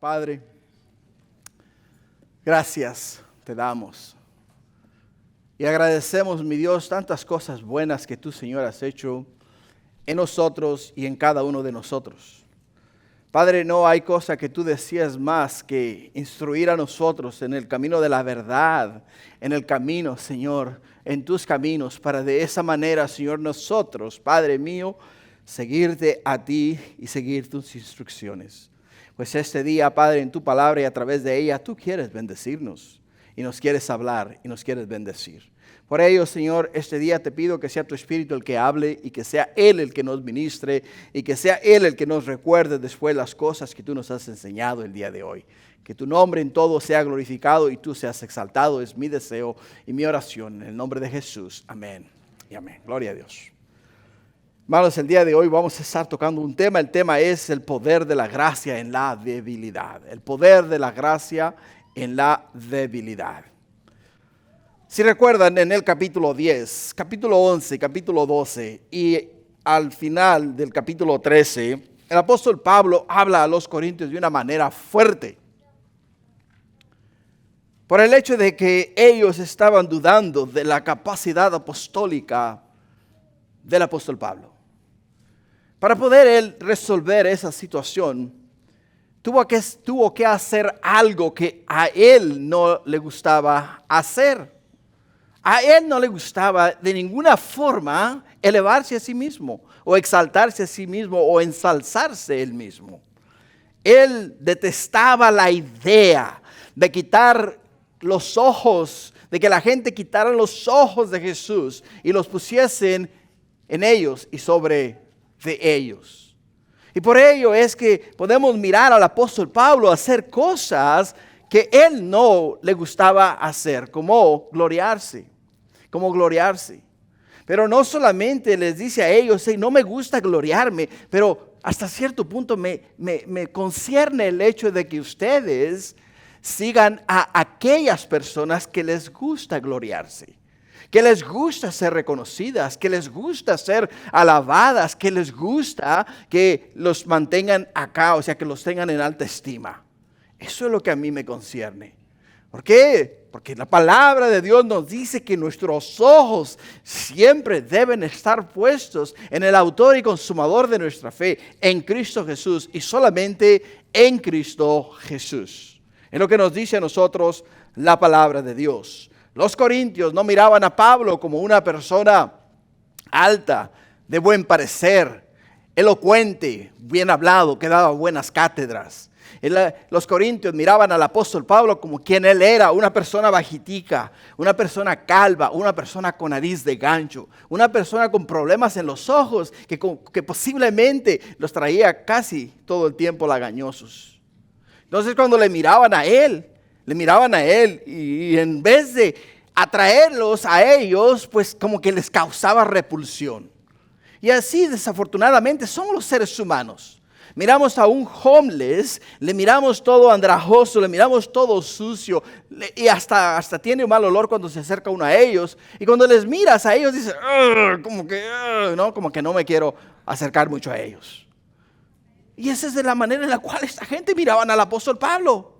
Padre, gracias te damos. Y agradecemos, mi Dios, tantas cosas buenas que tú, Señor, has hecho en nosotros y en cada uno de nosotros. Padre, no hay cosa que tú decías más que instruir a nosotros en el camino de la verdad, en el camino, Señor, en tus caminos, para de esa manera, Señor, nosotros, Padre mío, seguirte a ti y seguir tus instrucciones. Pues este día, Padre, en tu palabra y a través de ella, tú quieres bendecirnos y nos quieres hablar y nos quieres bendecir. Por ello, Señor, este día te pido que sea tu Espíritu el que hable y que sea Él el que nos ministre y que sea Él el que nos recuerde después las cosas que tú nos has enseñado el día de hoy. Que tu nombre en todo sea glorificado y tú seas exaltado, es mi deseo y mi oración. En el nombre de Jesús, amén y amén. Gloria a Dios. Hermanos, el día de hoy vamos a estar tocando un tema. El tema es el poder de la gracia en la debilidad. El poder de la gracia en la debilidad. Si recuerdan, en el capítulo 10, capítulo 11, capítulo 12 y al final del capítulo 13, el apóstol Pablo habla a los corintios de una manera fuerte. Por el hecho de que ellos estaban dudando de la capacidad apostólica del apóstol Pablo. Para poder él resolver esa situación, tuvo que hacer algo que a él no le gustaba hacer. A él no le gustaba de ninguna forma elevarse a sí mismo, o exaltarse a sí mismo, o ensalzarse él mismo. Él detestaba la idea de quitar los ojos, de que la gente quitara los ojos de Jesús y los pusiesen en ellos y sobre de ellos. Y por ello es que podemos mirar al apóstol Pablo hacer cosas que él no le gustaba hacer, como gloriarse. Pero no solamente les dice a ellos, no me gusta gloriarme, pero hasta cierto punto me concierne el hecho de que ustedes sigan a aquellas personas que les gusta gloriarse, que les gusta ser reconocidas, que les gusta ser alabadas, que les gusta que los mantengan acá, o sea, que los tengan en alta estima. Eso es lo que a mí me concierne. ¿Por qué? Porque la palabra de Dios nos dice que nuestros ojos siempre deben estar puestos en el autor y consumador de nuestra fe, en Cristo Jesús y solamente en Cristo Jesús. Es lo que nos dice a nosotros la palabra de Dios. Los corintios no miraban a Pablo como una persona alta, de buen parecer, elocuente, bien hablado, que daba buenas cátedras. Los corintios miraban al apóstol Pablo como quien él era, una persona bajitica, una persona calva, una persona con nariz de gancho, una persona con problemas en los ojos que posiblemente los traía casi todo el tiempo lagañosos. Entonces cuando le miraban a él y en vez de atraerlos a ellos, pues como que les causaba repulsión. Y así desafortunadamente son los seres humanos. Miramos a un homeless, le miramos todo andrajoso, le miramos todo sucio y hasta tiene un mal olor cuando se acerca uno a ellos. Y cuando les miras a ellos dices, como que no me quiero acercar mucho a ellos. Y esa es de la manera en la cual esta gente miraban al apóstol Pablo.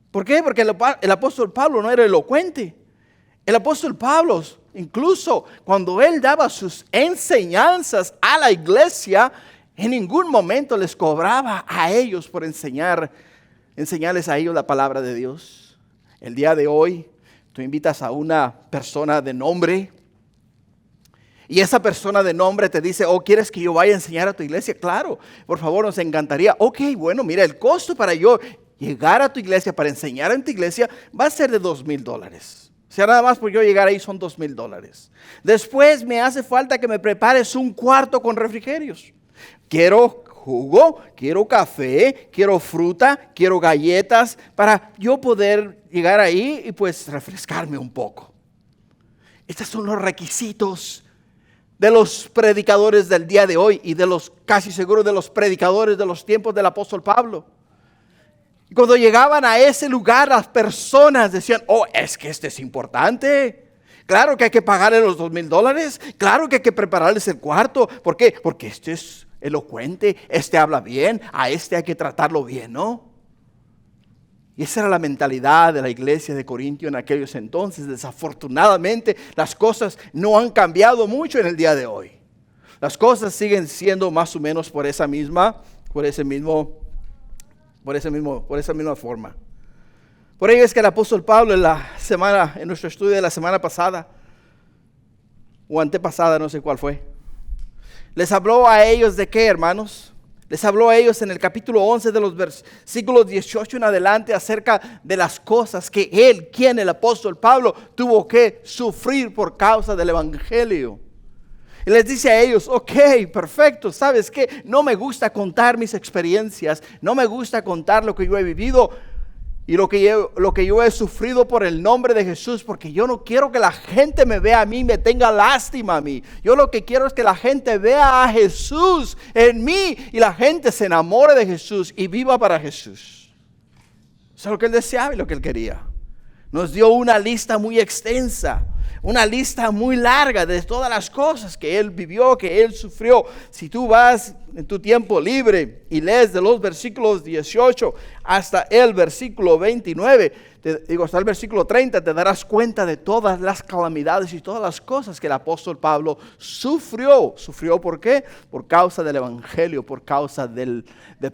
¿Por qué? Porque el apóstol Pablo no era elocuente. El apóstol Pablo, incluso cuando él daba sus enseñanzas a la iglesia, en ningún momento les cobraba a ellos por enseñarles a ellos la palabra de Dios. El día de hoy, tú invitas a una persona de nombre y esa persona de nombre te dice, ¿quieres que yo vaya a enseñar a tu iglesia? Claro, por favor, nos encantaría. Ok, bueno, mira, el costo para yo llegar a tu iglesia, para enseñar en tu iglesia, va a ser de $2,000. O sea, nada más por yo llegar ahí son $2,000. Después me hace falta que me prepares un cuarto con refrigerios. Quiero jugo, quiero café, quiero fruta, quiero galletas para yo poder llegar ahí y pues refrescarme un poco. Estos son los requisitos de los predicadores del día de hoy y de los casi seguros de los predicadores de los tiempos del apóstol Pablo. Y cuando llegaban a ese lugar, las personas decían, es que este es importante. Claro que hay que pagarle los $2,000. Claro que hay que prepararles el cuarto. ¿Por qué? Porque este es elocuente, este habla bien, a este hay que tratarlo bien, ¿no? Y esa era la mentalidad de la iglesia de Corintio en aquellos entonces. Desafortunadamente, las cosas no han cambiado mucho en el día de hoy. Las cosas siguen siendo más o menos por esa misma forma. Por ello es que el apóstol Pablo en nuestro estudio de la semana pasada, o antepasada, no sé cuál fue, les habló a ellos de qué, hermanos. Les habló a ellos en el capítulo 11 de los versículos 18 en adelante acerca de las cosas que el apóstol Pablo, tuvo que sufrir por causa del evangelio. Y les dice a ellos, ok, perfecto, ¿sabes qué? No me gusta contar mis experiencias, no me gusta contar lo que yo he vivido y lo que yo he sufrido por el nombre de Jesús, porque yo no quiero que la gente me vea a mí, me tenga lástima a mí. Yo lo que quiero es que la gente vea a Jesús en mí y la gente se enamore de Jesús y viva para Jesús. Eso es lo que él deseaba y lo que él quería. Nos dio una lista muy extensa, una lista muy larga de todas las cosas que él vivió, que él sufrió. Si tú vas en tu tiempo libre y lees de los versículos 18 hasta el versículo 29, hasta el versículo 30, te darás cuenta de todas las calamidades y todas las cosas que el apóstol Pablo sufrió. ¿Sufrió por qué? Por causa del evangelio, por causa de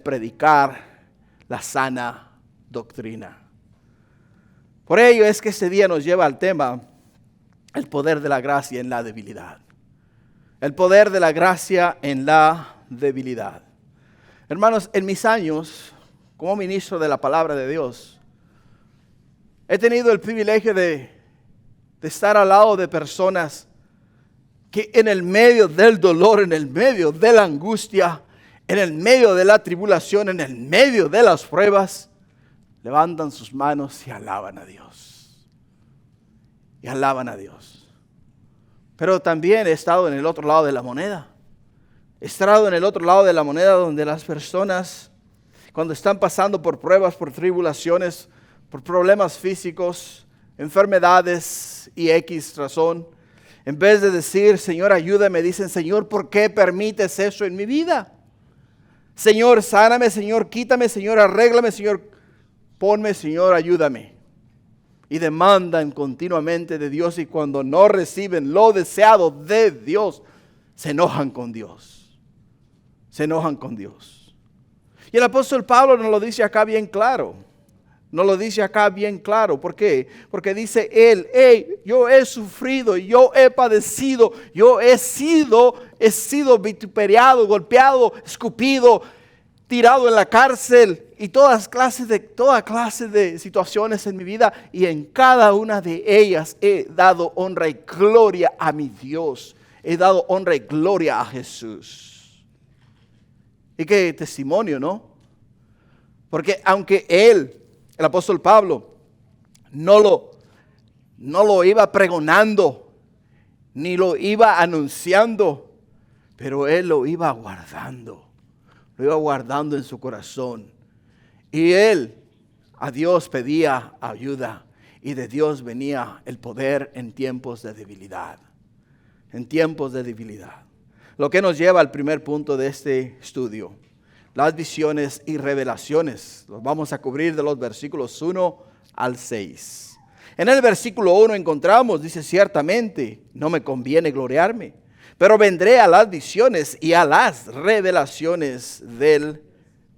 predicar la sana doctrina. Por ello es que este día nos lleva al tema, el poder de la gracia en la debilidad. El poder de la gracia en la debilidad. Hermanos, en mis años como ministro de la palabra de Dios, he tenido el privilegio de estar al lado de personas que en el medio del dolor, en el medio de la angustia, en el medio de la tribulación, en el medio de las pruebas, levantan sus manos y alaban a Dios. Y alaban a Dios. Pero también he estado en el otro lado de la moneda. He estado en el otro lado de la moneda donde las personas, cuando están pasando por pruebas, por tribulaciones, por problemas físicos, enfermedades y X razón, en vez de decir, Señor, ayúdame, dicen, Señor, ¿por qué permites eso en mi vida? Señor, sáname, Señor, quítame, Señor, arréglame, Señor, ponme, Señor, ayúdame. Y demandan continuamente de Dios, y cuando no reciben lo deseado de Dios, se enojan con Dios. Se enojan con Dios. Y el apóstol Pablo nos lo dice acá bien claro. Nos lo dice acá bien claro. ¿Por qué? Porque dice él, hey, yo he sufrido, yo he padecido, yo he sido vituperiado, golpeado, escupido, tirado en la cárcel y toda clase de situaciones en mi vida, y en cada una de ellas he dado honra y gloria a mi Dios. He dado honra y gloria a Jesús. Y qué testimonio, ¿no? Porque aunque el apóstol Pablo, no lo iba pregonando, ni lo iba anunciando, pero él lo iba guardando. Lo iba guardando en su corazón. Y él a Dios pedía ayuda. Y de Dios venía el poder en tiempos de debilidad. En tiempos de debilidad. Lo que nos lleva al primer punto de este estudio. Las visiones y revelaciones. Los vamos a cubrir de los versículos 1 al 6. En el versículo 1 encontramos, dice, ciertamente no me conviene gloriarme, pero vendré a las visiones y a las revelaciones del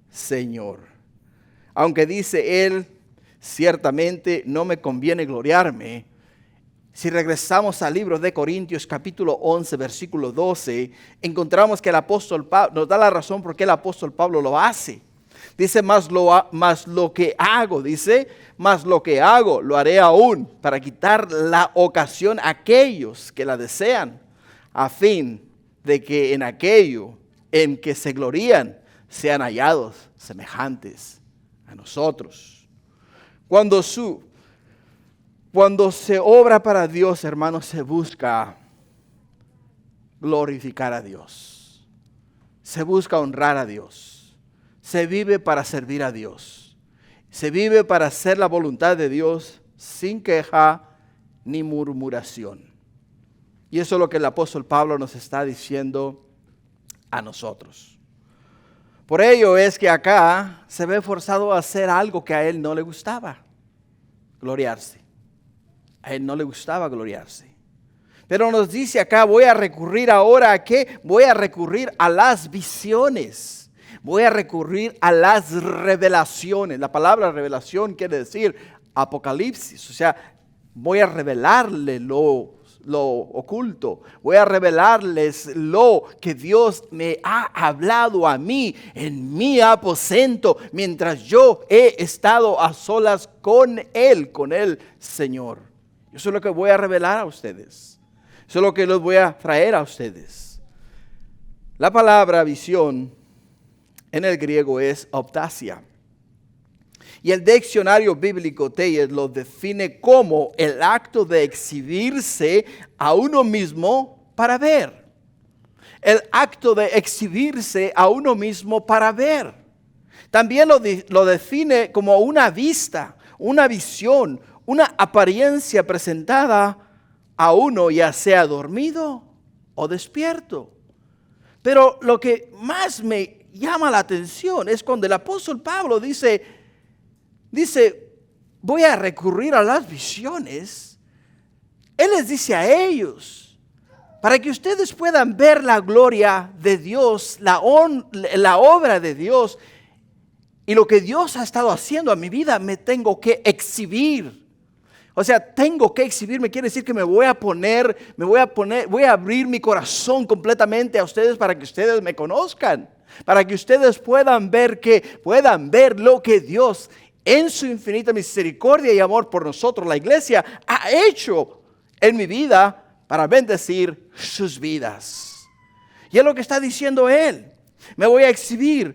Señor. Aunque dice él, ciertamente no me conviene gloriarme. Si regresamos al libro de Corintios capítulo 11, versículo 12, encontramos que el apóstol Pablo nos da la razón por qué el apóstol Pablo lo hace. Dice, más lo que hago, lo haré aún para quitar la ocasión a aquellos que la desean, a fin de que en aquello en que se glorían sean hallados semejantes a nosotros. Cuando se obra para Dios, hermanos, se busca glorificar a Dios. Se busca honrar a Dios. Se vive para servir a Dios. Se vive para hacer la voluntad de Dios sin queja ni murmuración. Y eso es lo que el apóstol Pablo nos está diciendo a nosotros. Por ello es que acá se ve forzado a hacer algo que a él no le gustaba, gloriarse. A él no le gustaba gloriarse. Pero nos dice acá, voy a recurrir ahora a ¿qué? Voy a recurrir a las visiones. Voy a recurrir a las revelaciones. La palabra revelación quiere decir apocalipsis. O sea, voy a revelarle lo oculto. Voy a revelarles lo que Dios me ha hablado a mí en mi aposento mientras yo he estado a solas con Él, con el Señor. Eso es lo que voy a revelar a ustedes. Eso es lo que les voy a traer a ustedes. La palabra visión en el griego es optasia. Y el diccionario bíblico Teillet lo define como el acto de exhibirse a uno mismo para ver. El acto de exhibirse a uno mismo para ver. También lo define como una vista, una visión, una apariencia presentada a uno, ya sea dormido o despierto. Pero lo que más me llama la atención es cuando el apóstol Pablo dice, voy a recurrir a las visiones. Él les dice a ellos, para que ustedes puedan ver la gloria de Dios, la obra de Dios y lo que Dios ha estado haciendo a mi vida, me tengo que exhibir. O sea, tengo que exhibirme, quiere decir que voy a abrir mi corazón completamente a ustedes para que ustedes me conozcan, para que ustedes puedan ver lo que Dios en su infinita misericordia y amor por nosotros, la iglesia, ha hecho en mi vida para bendecir sus vidas. Y es lo que está diciendo él. Me voy a exhibir.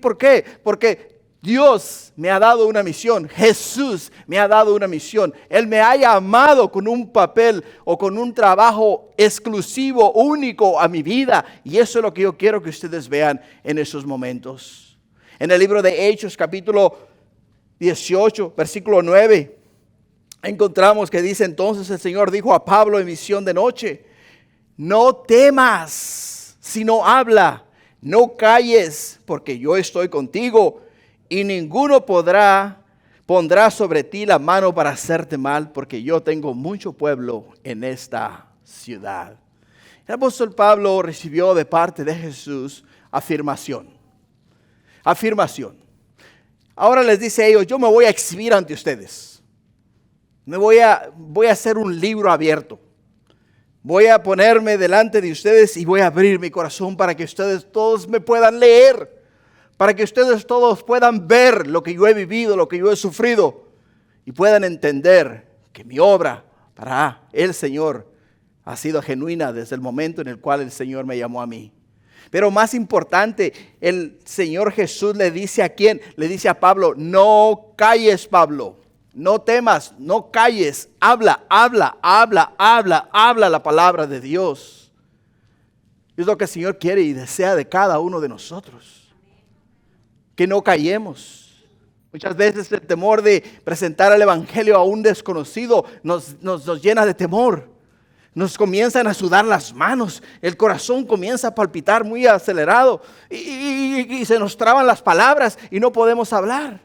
¿Por qué? Porque Dios me ha dado una misión. Jesús me ha dado una misión. Él me ha llamado con un papel o con un trabajo exclusivo, único a mi vida. Y eso es lo que yo quiero que ustedes vean en esos momentos. En el libro de Hechos, capítulo 18, versículo 9, encontramos que dice: entonces el Señor dijo a Pablo en visión de noche: no temas, sino habla, no calles, porque yo estoy contigo, y ninguno pondrá sobre ti la mano para hacerte mal, porque yo tengo mucho pueblo en esta ciudad. El apóstol Pablo recibió de parte de Jesús afirmación. Ahora les dice a ellos: yo me voy a exhibir ante ustedes. Voy a hacer un libro abierto. Voy a ponerme delante de ustedes y voy a abrir mi corazón para que ustedes todos me puedan leer. Para que ustedes todos puedan ver lo que yo he vivido, lo que yo he sufrido. Y puedan entender que mi obra para el Señor ha sido genuina desde el momento en el cual el Señor me llamó a mí. Pero más importante, el Señor Jesús le dice a quién, le dice a Pablo: no calles, Pablo, no temas, no calles, habla la palabra de Dios. Es lo que el Señor quiere y desea de cada uno de nosotros, que no callemos. Muchas veces el temor de presentar el evangelio a un desconocido nos llena de temor. Nos comienzan a sudar las manos, el corazón comienza a palpitar muy acelerado y se nos traban las palabras y no podemos hablar.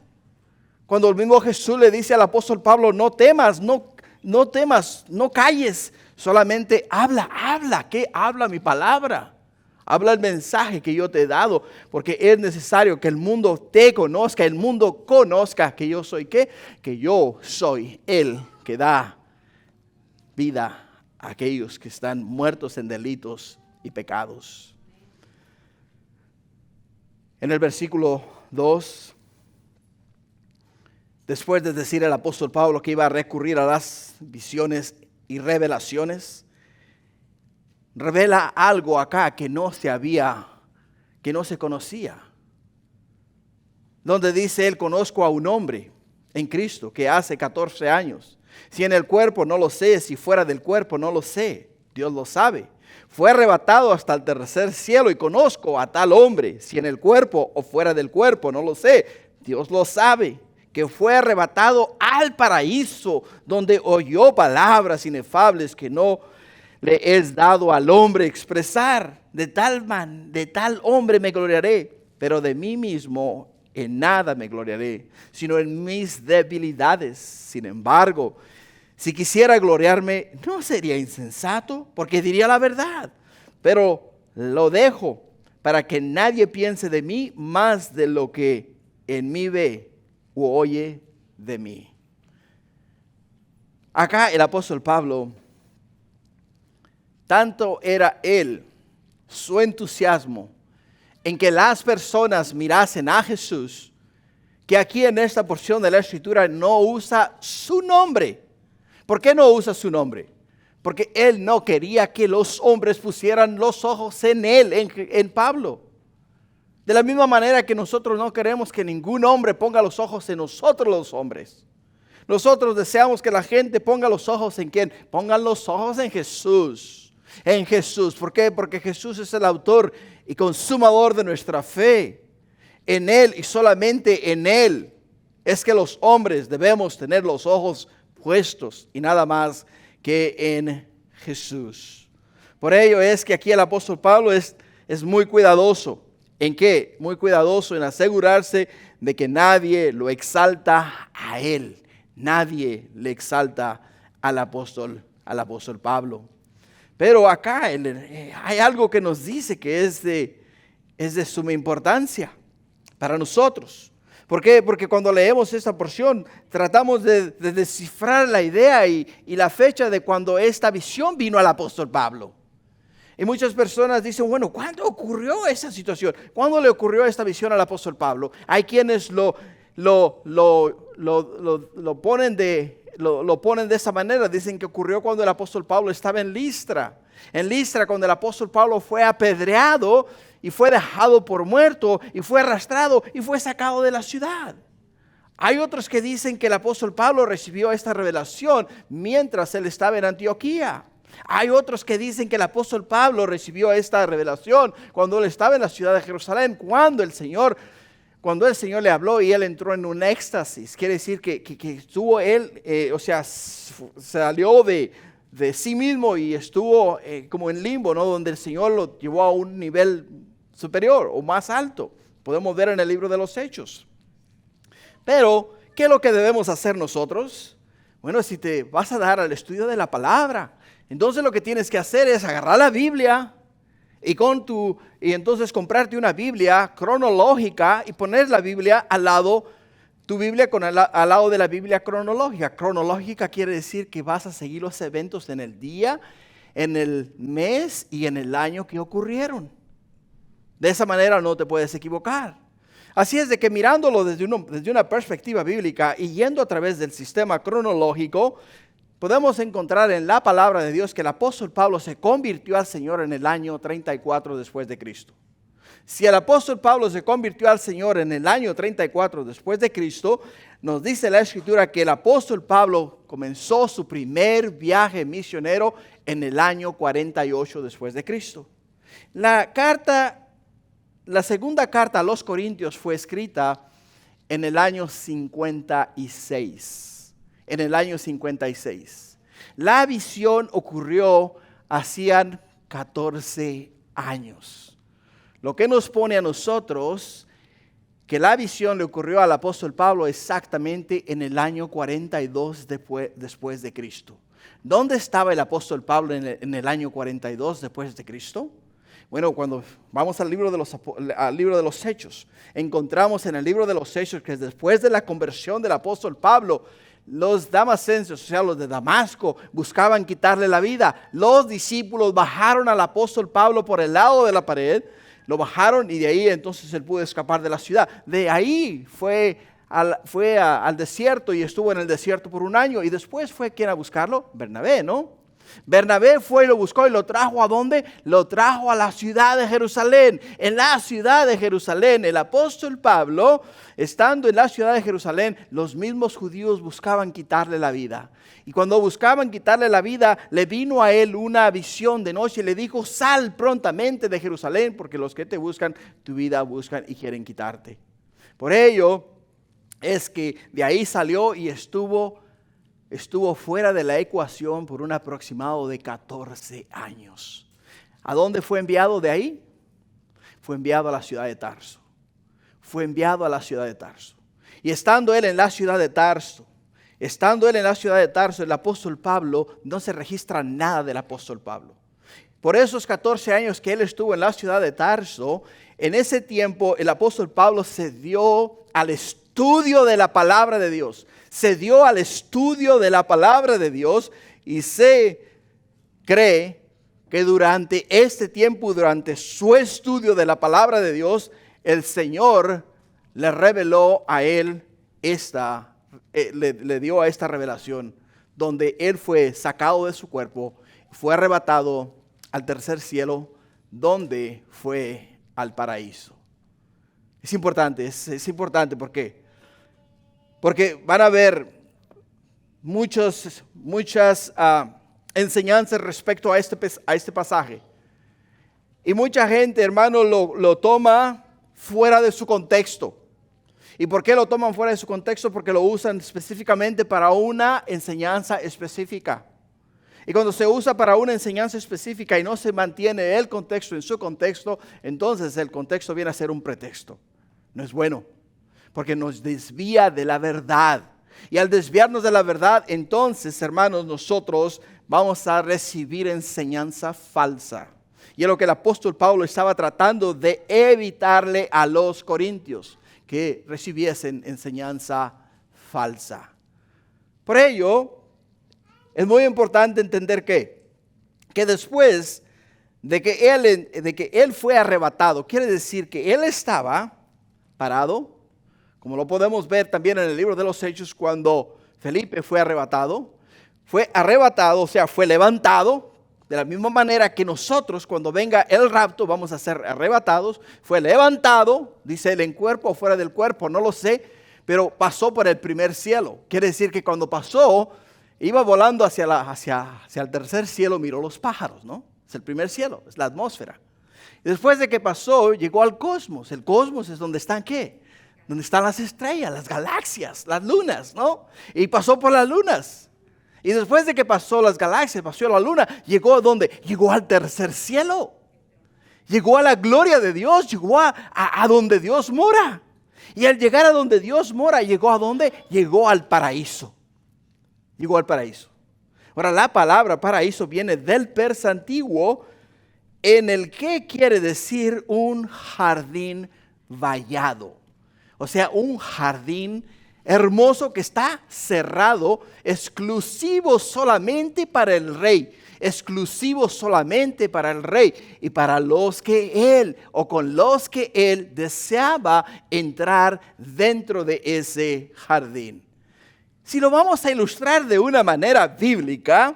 Cuando el mismo Jesús le dice al apóstol Pablo: no temas, no calles, solamente habla. ¿Qué habla mi palabra? Habla el mensaje que yo te he dado, porque es necesario que el mundo te conozca, el mundo conozca que yo soy ¿qué? Que yo soy el que da vida a aquellos que están muertos en delitos y pecados. En el versículo 2, después de decir el apóstol Pablo que iba a recurrir a las visiones y revelaciones, revela algo acá que no se conocía. Donde dice él: conozco a un hombre en Cristo que hace 14 años. Si en el cuerpo no lo sé, si fuera del cuerpo no lo sé, Dios lo sabe. Fue arrebatado hasta el tercer cielo y conozco a tal hombre, si en el cuerpo o fuera del cuerpo no lo sé, Dios lo sabe. Que fue arrebatado al paraíso, donde oyó palabras inefables que no le es dado al hombre expresar. De tal hombre me gloriaré. pero de mí mismo en nada me gloriaré, sino en mis debilidades. Sin embargo, si quisiera gloriarme, no sería insensato, porque diría la verdad, pero lo dejo para que nadie piense de mí más de lo que en mí ve o oye de mí. Acá el apóstol Pablo, tanto era él, su entusiasmo en que las personas mirasen a Jesús, que aquí en esta porción de la Escritura no usa su nombre. ¿Por qué no usa su nombre? Porque él no quería que los hombres pusieran los ojos en él, en Pablo. De la misma manera que nosotros no queremos que ningún hombre ponga los ojos en nosotros los hombres. Nosotros deseamos que la gente ponga los ojos en ¿quién? Pongan los ojos en Jesús. En Jesús. ¿Por qué? Porque Jesús es el autor y consumador de nuestra fe. En Él y solamente en Él es que los hombres debemos tener los ojos puestos y nada más que en Jesús. Por ello es que aquí el apóstol Pablo es muy cuidadoso. ¿En qué? Muy cuidadoso en asegurarse de que nadie lo exalta a él. Nadie le exalta al apóstol Pablo. Pero acá hay algo que nos dice que es de suma importancia para nosotros. ¿Por qué? Porque cuando leemos esta porción tratamos de descifrar la idea y la fecha de cuando esta visión vino al apóstol Pablo. Y muchas personas dicen, bueno, ¿cuándo ocurrió esa situación? ¿Cuándo le ocurrió esta visión al apóstol Pablo? Hay quienes lo ponen de esa manera. Dicen que ocurrió cuando el apóstol Pablo estaba en Listra. En Listra, cuando el apóstol Pablo fue apedreado y fue dejado por muerto y fue arrastrado y fue sacado de la ciudad. Hay otros que dicen que el apóstol Pablo recibió esta revelación mientras él estaba en Antioquía. Hay otros que dicen que el apóstol Pablo recibió esta revelación cuando él estaba en la ciudad de Jerusalén, cuando el Señor le habló y él entró en un éxtasis. Quiere decir que estuvo él, salió de sí mismo y estuvo como en limbo, ¿no? Donde el Señor lo llevó a un nivel superior o más alto. Podemos ver en el libro de los Hechos. Pero, ¿qué es lo que debemos hacer nosotros? Bueno, si te vas a dar al estudio de la palabra, entonces lo que tienes que hacer es agarrar la Biblia y entonces comprarte una Biblia cronológica y poner la Biblia al lado, tu Biblia al lado de la Biblia cronológica. Cronológica quiere decir que vas a seguir los eventos en el día, en el mes y en el año que ocurrieron. De esa manera no te puedes equivocar. Así es de que mirándolo desde una perspectiva bíblica y yendo a través del sistema cronológico, podemos encontrar en la palabra de Dios que el apóstol Pablo se convirtió al Señor en el año 34 después de Cristo. Si el apóstol Pablo se convirtió al Señor en el año 34 después de Cristo, nos dice la Escritura que el apóstol Pablo comenzó su primer viaje misionero en el año 48 después de Cristo. La segunda carta a los Corintios fue escrita en el año 56. En el año 56. La visión ocurrió hacían 14 años. Lo que nos pone a nosotros que la visión le ocurrió al apóstol Pablo exactamente en el año 42 después de Cristo. ¿Dónde estaba el apóstol Pablo en el año 42 después de Cristo? Bueno, cuando vamos al libro de los Hechos, encontramos en el libro de los Hechos que después de la conversión del apóstol Pablo, los damasenses, o sea, los de Damasco, buscaban quitarle la vida. Los discípulos bajaron al apóstol Pablo por el lado de la pared, lo bajaron y de ahí entonces él pudo escapar de la ciudad. De ahí fue al desierto y estuvo en el desierto por un año y después fue quien a buscarlo, Bernabé, ¿no? Bernabé fue y lo buscó y lo trajo ¿a dónde? Lo trajo a la ciudad de Jerusalén. En la ciudad de Jerusalén, el apóstol Pablo, estando en la ciudad de Jerusalén, los mismos judíos buscaban quitarle la vida. Y cuando buscaban quitarle la vida, le vino a él una visión de noche y le dijo, sal prontamente de Jerusalén, porque los que te buscan, tu vida buscan y quieren quitarte. Por ello, es que de ahí salió y estuvo fuera de la ecuación por un aproximado de 14 años. ¿A dónde fue enviado de ahí? Fue enviado a la ciudad de Tarso. fue enviado a la ciudad de Tarso. Y estando él en la ciudad de Tarso, el apóstol Pablo, no se registra nada del apóstol Pablo. Por esos 14 años que él estuvo en la ciudad de Tarso, en ese tiempo el apóstol Pablo se dio al estudio de la palabra de Dios. Y se cree que durante este tiempo, durante su estudio de la palabra de Dios, el Señor le reveló a él le dio a esta revelación, donde él fue sacado de su cuerpo, fue arrebatado al tercer cielo, donde fue al paraíso. Es importante, es importante, ¿por qué? Porque van a haber muchas enseñanzas respecto a este pasaje. Y mucha gente, hermano, lo toma fuera de su contexto. ¿Y por qué lo toman fuera de su contexto? Porque lo usan específicamente para una enseñanza específica. Y cuando se usa para una enseñanza específica y no se mantiene el contexto en su contexto, entonces el contexto viene a ser un pretexto. No es bueno, porque nos desvía de la verdad. Y al desviarnos de la verdad, entonces, hermanos, nosotros vamos a recibir enseñanza falsa. Y es lo que el apóstol Pablo estaba tratando de evitarle a los corintios, que recibiesen enseñanza falsa. Por ello, es muy importante entender que después de que él fue arrebatado, quiere decir que él estaba parado, como lo podemos ver también en el libro de los Hechos, cuando Felipe fue arrebatado, o sea, fue levantado. De la misma manera que nosotros, cuando venga el rapto, vamos a ser arrebatados. Fue levantado, dice él, en cuerpo o fuera del cuerpo, no lo sé, pero pasó por el primer cielo. Quiere decir que cuando pasó, iba volando hacia el tercer cielo, miró los pájaros, ¿no? Es el primer cielo, es la atmósfera. Y después de que pasó, llegó al cosmos. El cosmos es donde están, ¿qué? Donde están las estrellas, las galaxias, las lunas, ¿no? Y pasó por las lunas. Y después de que pasó las galaxias, pasó la luna, ¿llegó a dónde? Llegó al tercer cielo. Llegó a la gloria de Dios, llegó a donde Dios mora. Y al llegar a donde Dios mora, ¿llegó a dónde? Llegó al paraíso. Llegó al paraíso. Ahora, la palabra paraíso viene del persa antiguo, en el que quiere decir un jardín vallado. O sea, un jardín hermoso que está cerrado, exclusivo solamente para el rey, exclusivo solamente para el rey y para los que él o con los que él deseaba entrar dentro de ese jardín. Si lo vamos a ilustrar de una manera bíblica,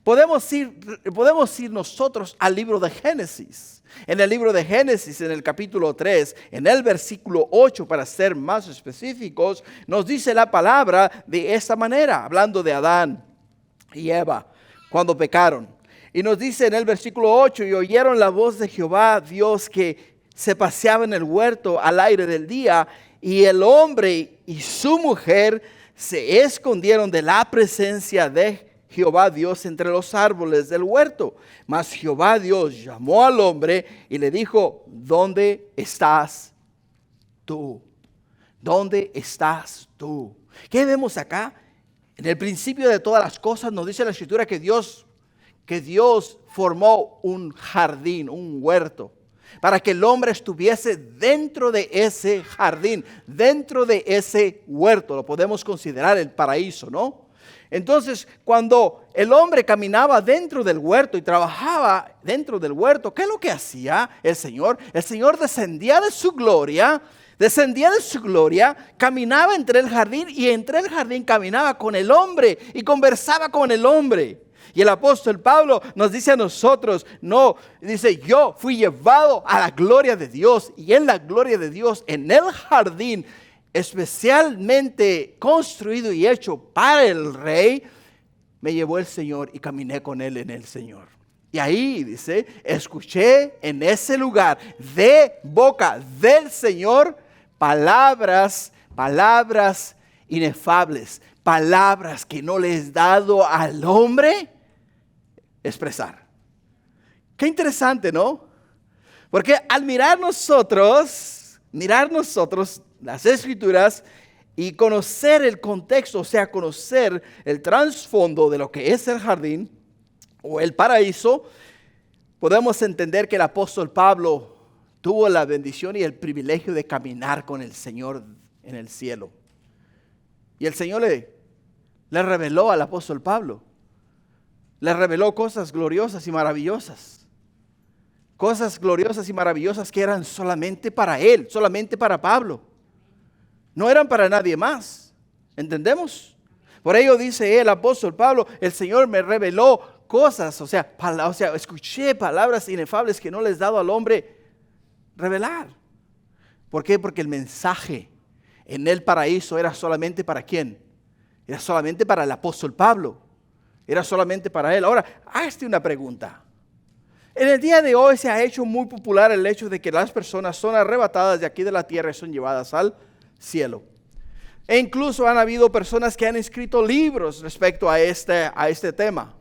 podemos ir nosotros al libro de Génesis. En el libro de Génesis, en el capítulo 3, en el versículo 8, para ser más específicos, nos dice la palabra de esta manera, hablando de Adán y Eva, cuando pecaron. Y nos dice en el versículo 8, y oyeron la voz de Jehová, Dios, que se paseaba en el huerto al aire del día, y el hombre y su mujer se escondieron de la presencia de Jehová Dios entre los árboles del huerto. Mas Jehová Dios llamó al hombre y le dijo, ¿dónde estás tú? ¿Dónde estás tú? ¿Qué vemos acá? En el principio de todas las cosas nos dice la Escritura que Dios formó un jardín, un huerto, para que el hombre estuviese dentro de ese jardín, dentro de ese huerto. Lo podemos considerar el paraíso, ¿no? Entonces, cuando el hombre caminaba dentro del huerto y trabajaba dentro del huerto, ¿qué es lo que hacía el Señor? El Señor descendía de su gloria, caminaba entre el jardín y entre el jardín caminaba con el hombre y conversaba con el hombre. Y el apóstol Pablo nos dice a nosotros, no, dice, yo fui llevado a la gloria de Dios, y en la gloria de Dios, en el jardín especialmente construido y hecho para el rey, me llevó el Señor y caminé con él en el Señor. Y ahí dice, escuché en ese lugar de boca del Señor palabras inefables, palabras que no le es dado al hombre expresar. Qué interesante, ¿no? Porque al mirar nosotros mirar nosotros las Escrituras y conocer el contexto, o sea, conocer el trasfondo de lo que es el jardín o el paraíso, podemos entender que el apóstol Pablo tuvo la bendición y el privilegio de caminar con el Señor en el cielo. Y el Señor le reveló al apóstol Pablo, le reveló cosas gloriosas y maravillosas. Cosas gloriosas y maravillosas que eran solamente para él, solamente para Pablo. No eran para nadie más. ¿Entendemos? Por ello dice el apóstol Pablo, el Señor me reveló cosas, o sea, escuché palabras inefables que no les he dado al hombre revelar. ¿Por qué? Porque el mensaje en el paraíso era solamente para ¿quién? Era solamente para el apóstol Pablo. Era solamente para él. Ahora, hazte una pregunta. En el día de hoy se ha hecho muy popular el hecho de que las personas son arrebatadas de aquí de la tierra y son llevadas al cielo. E incluso han habido personas que han escrito libros respecto a este tema.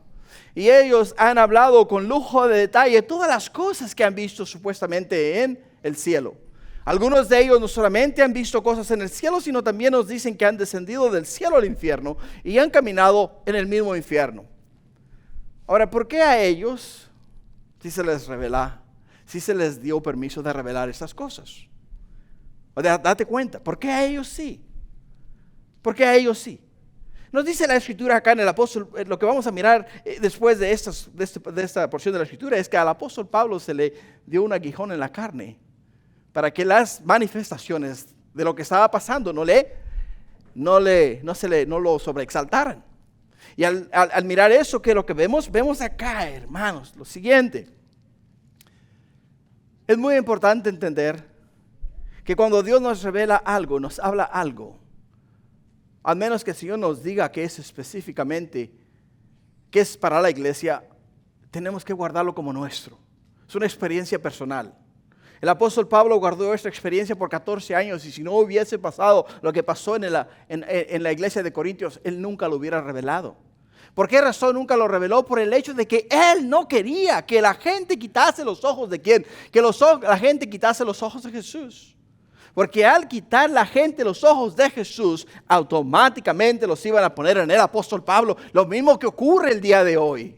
Y ellos han hablado con lujo de detalle todas las cosas que han visto supuestamente en el cielo. Algunos de ellos no solamente han visto cosas en el cielo, sino también nos dicen que han descendido del cielo al infierno y han caminado en el mismo infierno. Ahora, ¿por qué a ellos sí se les revela, sí se les dio permiso de revelar estas cosas? O sea, date cuenta, ¿por qué a ellos sí? ¿Por qué a ellos sí? Nos dice la Escritura acá en el apóstol, lo que vamos a mirar después de esta porción de la Escritura es que al apóstol Pablo se le dio un aguijón en la carne para que las manifestaciones de lo que estaba pasando no lo sobreexaltaran. Y al mirar eso, que lo que vemos acá, hermanos, lo siguiente. Es muy importante entender que cuando Dios nos revela algo, nos habla algo, al menos que el Señor nos diga que es específicamente, que es para la iglesia, tenemos que guardarlo como nuestro. Es una experiencia personal. El apóstol Pablo guardó esta experiencia por 14 años y si no hubiese pasado lo que pasó en la iglesia de Corintios, él nunca lo hubiera revelado. ¿Por qué razón nunca lo reveló? Por el hecho de que él no quería que la gente quitase los ojos de ¿quién? Que la gente quitase los ojos de Jesús. Porque al quitar la gente los ojos de Jesús, automáticamente los iban a poner en el apóstol Pablo. Lo mismo que ocurre el día de hoy.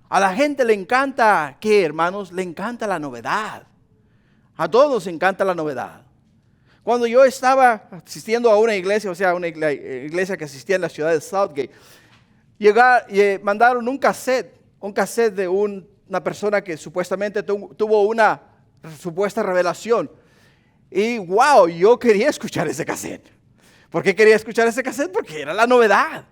A la gente le encanta, ¿qué, hermanos? Le encanta la novedad. A todos nos encanta la novedad. Cuando yo estaba asistiendo a una iglesia, o sea, una iglesia que asistía en la ciudad de Southgate, mandaron un cassette de una persona que supuestamente tuvo una supuesta revelación. Y wow, yo quería escuchar ese cassette. ¿Por qué quería escuchar ese cassette? Porque era la novedad.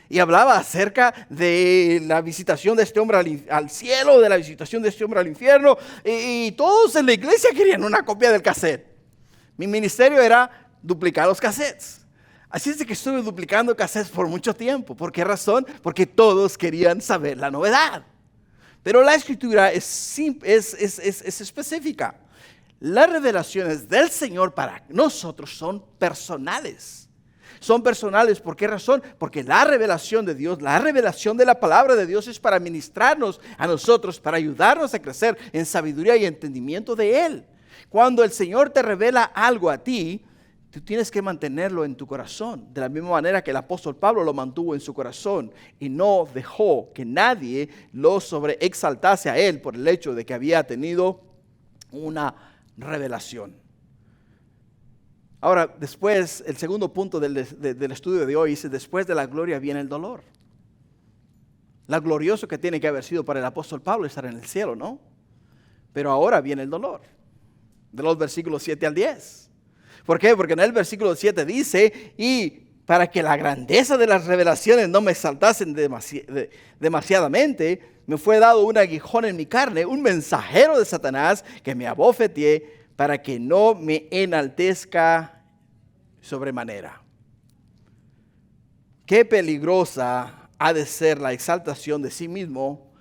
Y hablaba acerca de la visitación de este hombre al cielo, de la visitación de este hombre al infierno. Y todos en la iglesia querían una copia del cassette. Mi ministerio era duplicar los cassettes. Así es de que estuve duplicando cassettes por mucho tiempo. ¿Por qué razón? Porque todos querían saber la novedad. Pero la Escritura es específica. Las revelaciones del Señor para nosotros son personales. Son personales, ¿por qué razón? Porque la revelación de Dios, la revelación de la palabra de Dios es para ministrarnos a nosotros, para ayudarnos a crecer en sabiduría y entendimiento de Él. Cuando el Señor te revela algo a ti, tú tienes que mantenerlo en tu corazón, de la misma manera que el apóstol Pablo lo mantuvo en su corazón y no dejó que nadie lo sobreexaltase a él por el hecho de que había tenido una revelación. Ahora, después, el segundo punto del estudio de hoy dice, después de la gloria viene el dolor. Lo glorioso que tiene que haber sido para el apóstol Pablo estar en el cielo, ¿no? Pero ahora viene el dolor, de los versículos 7 al 10. ¿Por qué? Porque en el versículo 7 dice, y para que la grandeza de las revelaciones no me exaltasen demasiadamente, me fue dado un aguijón en mi carne, un mensajero de Satanás que me abofeteé para que no me enaltezca sobremanera. Qué peligrosa ha de ser la exaltación de sí mismo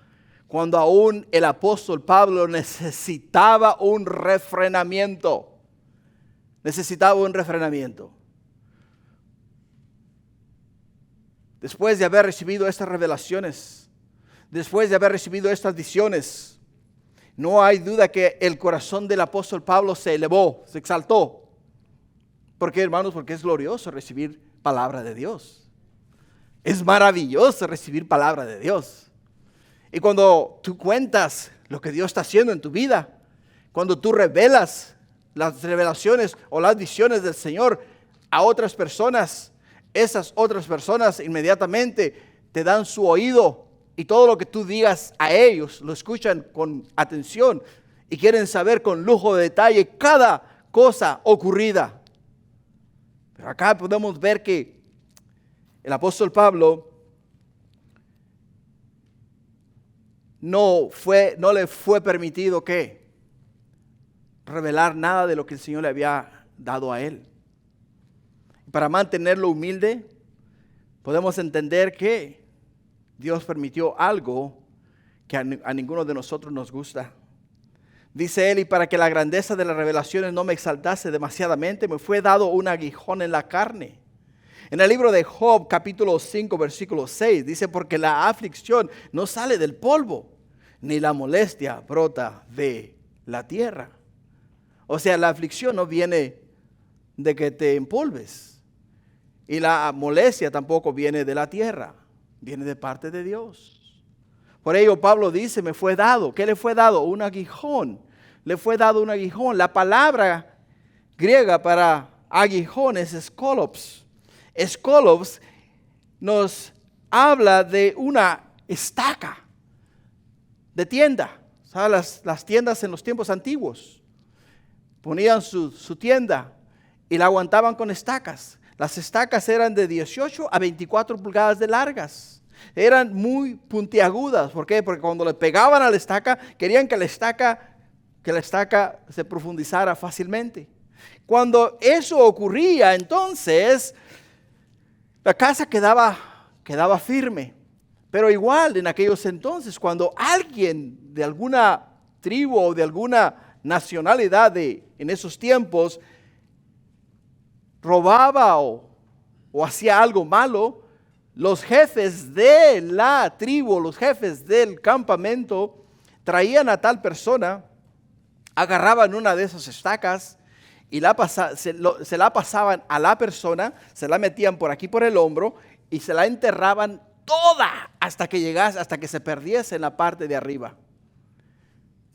cuando aún el apóstol Pablo necesitaba un refrenamiento. Necesitaba un refrenamiento. Después de haber recibido estas revelaciones, después de haber recibido estas visiones, no hay duda que el corazón del apóstol Pablo se elevó, se exaltó. ¿Por qué, hermanos? Porque es glorioso recibir palabra de Dios. Es maravilloso recibir palabra de Dios. Y cuando tú cuentas lo que Dios está haciendo en tu vida, cuando tú revelas las revelaciones o las visiones del Señor a otras personas, esas otras personas inmediatamente te dan su oído y todo lo que tú digas a ellos lo escuchan con atención y quieren saber con lujo de detalle cada cosa ocurrida. Pero acá podemos ver que el apóstol Pablo no le fue permitido que revelar nada de lo que el Señor le había dado a él. Para mantenerlo humilde, podemos entender que Dios permitió algo que a ninguno de nosotros nos gusta. Dice él, y para que la grandeza de las revelaciones no me exaltase demasiadamente, me fue dado un aguijón en la carne. En el libro de Job, capítulo 5, versículo 6, dice, porque la aflicción no sale del polvo, ni la molestia brota de la tierra. O sea, la aflicción no viene de que te empolves. Y la molestia tampoco viene de la tierra, viene de parte de Dios. Por ello Pablo dice, me fue dado. ¿Qué le fue dado? Un aguijón. Le fue dado un aguijón. La palabra griega para aguijón es skolops. Skolops nos habla de una estaca de tienda. ¿Sabes? Las tiendas en los tiempos antiguos ponían su tienda y la aguantaban con estacas. Las estacas eran de 18 a 24 pulgadas de largas. Eran muy puntiagudas. ¿Por qué? Porque cuando le pegaban a la estaca, querían que la estaca se profundizara fácilmente. Cuando eso ocurría, entonces la casa quedaba firme. Pero igual en aquellos entonces, cuando alguien de alguna tribu o de alguna nacionalidad en esos tiempos robaba o hacía algo malo, los jefes de la tribu, los jefes del campamento, traían a tal persona, agarraban una de esas estacas y se la pasaban a la persona, se la metían por aquí por el hombro y se la enterraban toda hasta que se perdiese en la parte de arriba.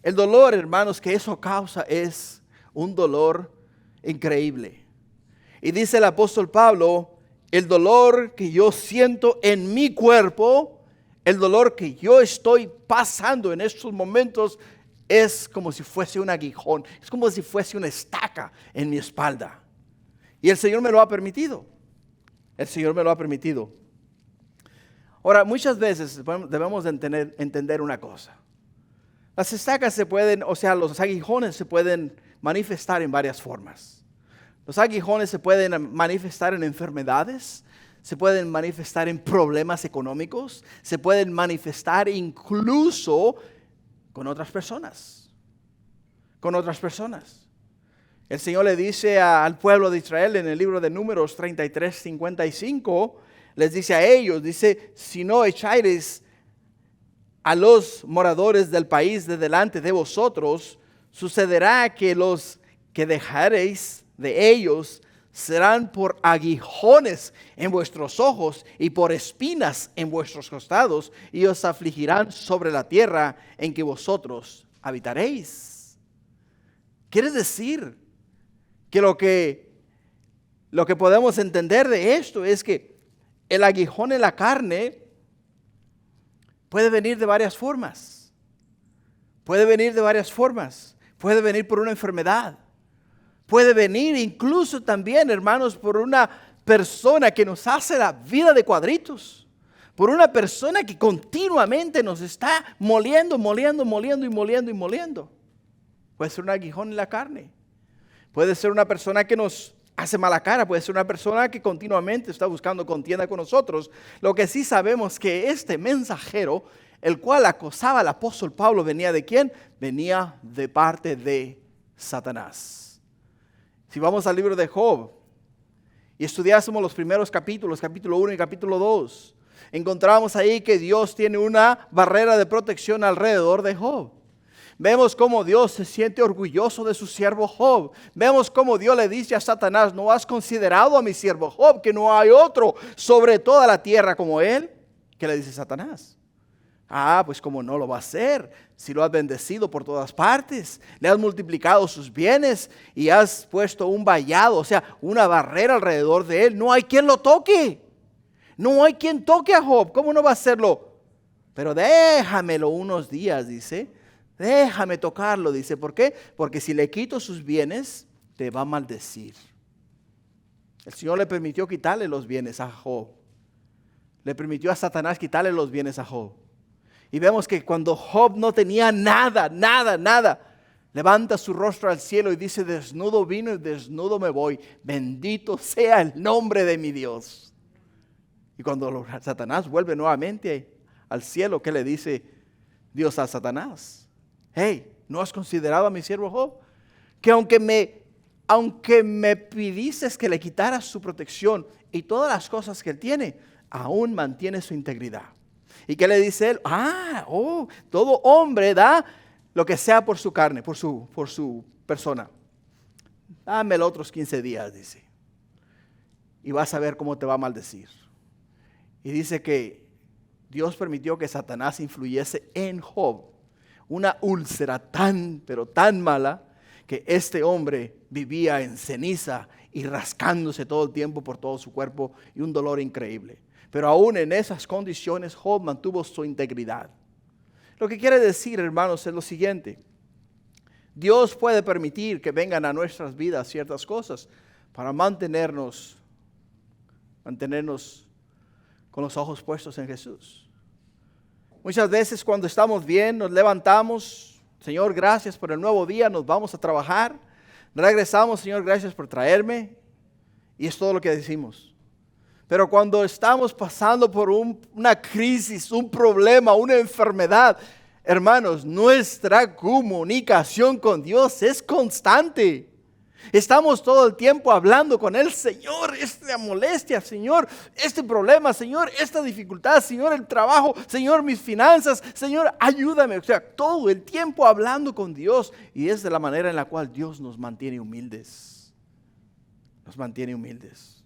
El dolor, hermanos, que eso causa es un dolor increíble. Y dice el apóstol Pablo, el dolor que yo siento en mi cuerpo, el dolor que yo estoy pasando en estos momentos es como si fuese un aguijón, es como si fuese una estaca en mi espalda. Y el Señor me lo ha permitido. El Señor me lo ha permitido. Ahora, muchas veces debemos entender una cosa. Las estacas los aguijones se pueden manifestar en varias formas. Los aguijones se pueden manifestar en enfermedades, se pueden manifestar en problemas económicos, se pueden manifestar incluso con otras personas. El Señor le dice al pueblo de Israel en el libro de Números 33:55, les dice a ellos, dice, si no echáis a los moradores del país de delante de vosotros, sucederá que los que dejaréis de ellos serán por aguijones en vuestros ojos y por espinas en vuestros costados, y os afligirán sobre la tierra en que vosotros habitaréis. Quiere decir que lo que podemos entender de esto es que el aguijón en la carne puede venir de varias formas. Puede venir por una enfermedad. Puede venir incluso también, hermanos, por una persona que nos hace la vida de cuadritos. Por una persona que continuamente nos está moliendo. Puede ser un aguijón en la carne. Puede ser una persona que nos hace mala cara. Puede ser una persona que continuamente está buscando contienda con nosotros. Lo que sí sabemos que este mensajero, el cual acosaba al apóstol Pablo, ¿venía de quién? Venía de parte de Satanás. Si vamos al libro de Job y estudiásemos los primeros capítulos, capítulo 1 y capítulo 2, encontramos ahí que Dios tiene una barrera de protección alrededor de Job. Vemos cómo Dios se siente orgulloso de su siervo Job. Vemos cómo Dios le dice a Satanás, ¿no has considerado a mi siervo Job, que no hay otro sobre toda la tierra como él? ¿Qué le dice Satanás? Pues como no lo va a hacer, si lo has bendecido por todas partes, le has multiplicado sus bienes y has puesto un vallado, o sea, una barrera alrededor de él. No hay quien lo toque. No hay quien toque a Job. ¿Cómo no va a hacerlo? Pero déjamelo unos días, dice. Déjame tocarlo, dice. ¿Por qué? Porque si le quito sus bienes, te va a maldecir. El Señor le permitió quitarle los bienes a Job. Le permitió a Satanás quitarle los bienes a Job. Y vemos que cuando Job no tenía nada, levanta su rostro al cielo y dice, desnudo vino y desnudo me voy. Bendito sea el nombre de mi Dios. Y cuando Satanás vuelve nuevamente al cielo, ¿qué le dice Dios a Satanás? Hey, ¿no has considerado a mi siervo Job? Que aunque me pidiste que le quitara su protección y todas las cosas que él tiene, aún mantiene su integridad. ¿Y qué le dice él? Todo hombre da lo que sea por su carne, por su persona. Dámelo otros 15 días, dice. Y vas a ver cómo te va a maldecir. Y dice que Dios permitió que Satanás influyese en Job. Una úlcera pero tan mala, que este hombre vivía en ceniza y rascándose todo el tiempo por todo su cuerpo y un dolor increíble. Pero aún en esas condiciones Job mantuvo su integridad. Lo que quiere decir, hermanos, es lo siguiente. Dios puede permitir que vengan a nuestras vidas ciertas cosas para mantenernos con los ojos puestos en Jesús. Muchas veces cuando estamos bien, nos levantamos, Señor, gracias por el nuevo día, nos vamos a trabajar. Regresamos, Señor, gracias por traerme. Y es todo lo que decimos. Pero cuando estamos pasando por una crisis, un problema, una enfermedad, hermanos, nuestra comunicación con Dios es constante. Estamos todo el tiempo hablando con Él, Señor, esta molestia, Señor, este problema, Señor, esta dificultad, Señor, el trabajo, Señor, mis finanzas, Señor, ayúdame. O sea, todo el tiempo hablando con Dios, y es de la manera en la cual Dios nos mantiene humildes. Nos mantiene humildes.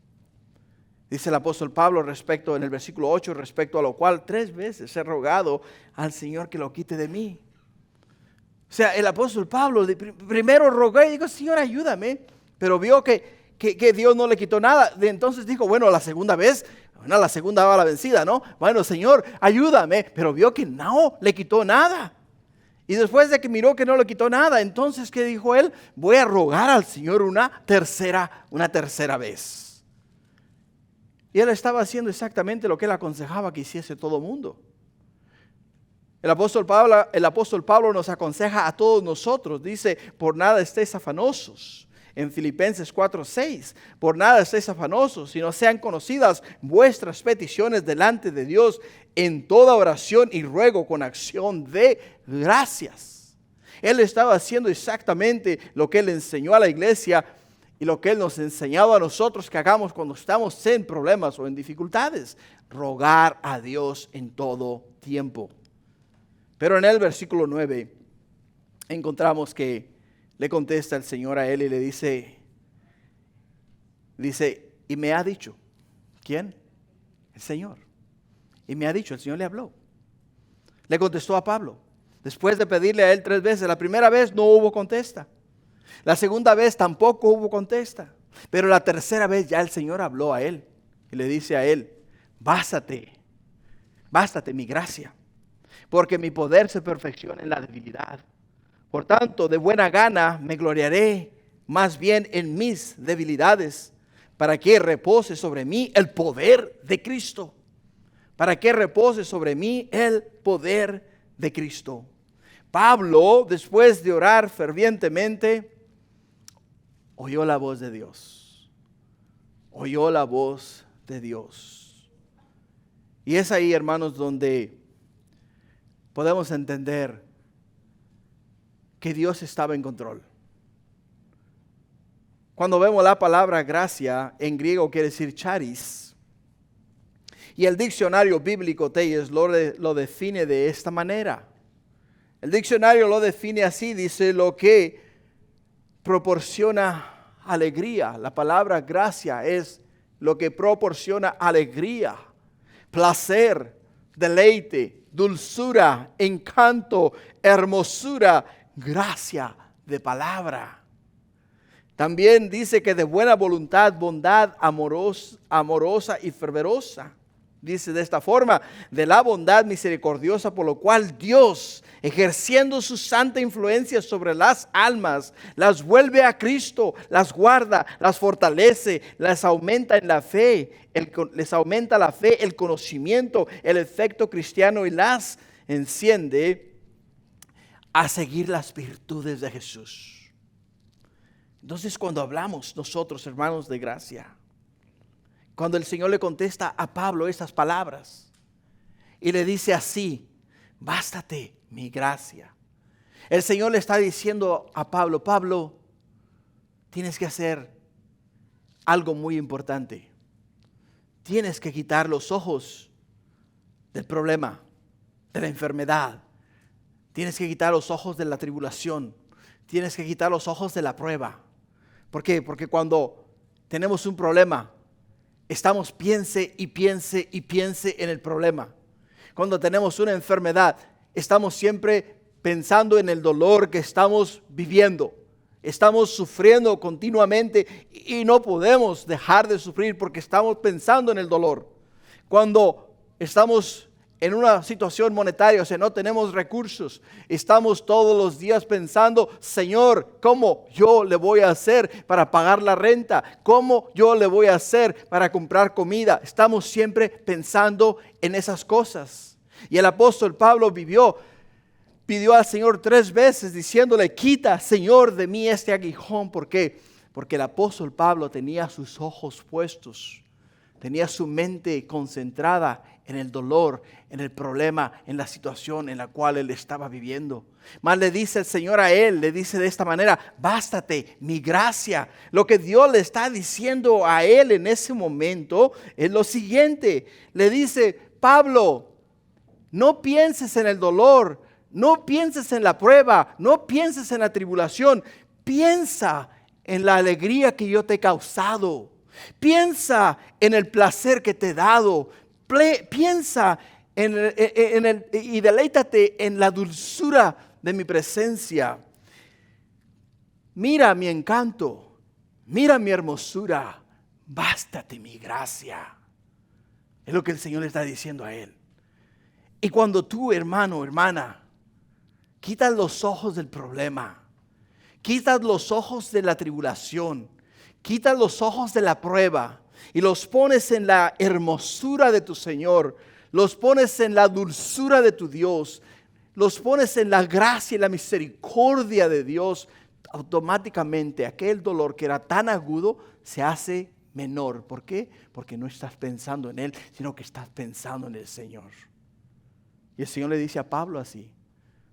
Dice el apóstol Pablo en el versículo 8, respecto a lo cual 3 veces he rogado al Señor que lo quite de mí. O sea, el apóstol Pablo primero rogó y dijo, Señor, ayúdame. Pero vio que Dios no le quitó nada. Entonces dijo, bueno, la segunda vez, la segunda va a la vencida, ¿no? Bueno, Señor, ayúdame. Pero vio que no le quitó nada. Y después de que miró que no le quitó nada, entonces, ¿qué dijo él? Voy a rogar al Señor una tercera vez. Y él estaba haciendo exactamente lo que él aconsejaba que hiciese todo el mundo. El apóstol Pablo nos aconseja a todos nosotros. Dice, por nada estéis afanosos. En Filipenses 4:6, por nada estéis afanosos, sino sean conocidas vuestras peticiones delante de Dios en toda oración y ruego con acción de gracias. Él estaba haciendo exactamente lo que él enseñó a la iglesia y lo que Él nos ha enseñado a nosotros que hagamos cuando estamos en problemas o en dificultades. Rogar a Dios en todo tiempo. Pero en el versículo 9 encontramos que le contesta el Señor a él y le dice, y me ha dicho, ¿quién? El Señor. Y me ha dicho, el Señor le habló. Le contestó a Pablo. Después de pedirle a él 3 veces, la primera vez no hubo contesta. La segunda vez tampoco hubo contesta. Pero la tercera vez ya el Señor habló a él. Y le dice a él, bástate mi gracia. Porque mi poder se perfecciona en la debilidad. Por tanto, de buena gana me gloriaré más bien en mis debilidades. Para que repose sobre mí el poder de Cristo. Para que repose sobre mí el poder de Cristo. Pablo, después de orar fervientemente, oyó la voz de Dios. Oyó la voz de Dios. Y es ahí, hermanos, donde podemos entender que Dios estaba en control. Cuando vemos la palabra gracia, en griego quiere decir charis. Y el diccionario bíblico Teies lo define de esta manera. El diccionario lo define así, dice lo que proporciona alegría. La palabra gracia es lo que proporciona alegría, placer, deleite, dulzura, encanto, hermosura, gracia de palabra. También dice que de buena voluntad, bondad amorosa y fervorosa. Dice de esta forma, de la bondad misericordiosa, por lo cual Dios, ejerciendo su santa influencia sobre las almas, las vuelve a Cristo, las guarda, las fortalece, les aumenta en la fe, les aumenta la fe, el conocimiento, el efecto cristiano y las enciende a seguir las virtudes de Jesús. Entonces, cuando hablamos nosotros, hermanos de gracia, cuando el Señor le contesta a Pablo estas palabras y le dice así: bástate mi gracia. El Señor le está diciendo a Pablo: Pablo, tienes que hacer algo muy importante. Tienes que quitar los ojos del problema, de la enfermedad. Tienes que quitar los ojos de la tribulación. Tienes que quitar los ojos de la prueba. ¿Por qué? Porque cuando tenemos un problema, estamos piense y piense y piense en el problema. Cuando tenemos una enfermedad, estamos siempre pensando en el dolor que estamos viviendo. Estamos sufriendo continuamente y no podemos dejar de sufrir porque estamos pensando en el dolor. Cuando estamos en una situación monetaria, o sea, no tenemos recursos, estamos todos los días pensando: Señor, ¿cómo yo le voy a hacer para pagar la renta? ¿Cómo yo le voy a hacer para comprar comida? Estamos siempre pensando en esas cosas. Y el apóstol Pablo pidió al Señor 3 veces diciéndole: quita, Señor, de mí este aguijón. ¿Por qué? Porque el apóstol Pablo tenía sus ojos puestos, tenía su mente concentrada en el dolor, en el problema, en la situación en la cual él estaba viviendo. Más le dice el Señor a él, le dice de esta manera: bástate mi gracia. Lo que Dios le está diciendo a él en ese momento es lo siguiente. Le dice: Pablo, no pienses en el dolor, no pienses en la prueba, no pienses en la tribulación. Piensa en la alegría que yo te he causado. Piensa en el placer que te he dado. Piensa y deleítate en la dulzura de mi presencia. Mira mi encanto, mira mi hermosura, bástate mi gracia. Es lo que el Señor le está diciendo a él. Y cuando tú, hermano, hermana, quitas los ojos del problema, quitas los ojos de la tribulación, quitas los ojos de la prueba y los pones en la hermosura de tu Señor, los pones en la dulzura de tu Dios, los pones en la gracia y la misericordia de Dios, automáticamente aquel dolor que era tan agudo se hace menor. ¿Por qué? Porque no estás pensando en Él, sino que estás pensando en el Señor. Y el Señor le dice a Pablo así: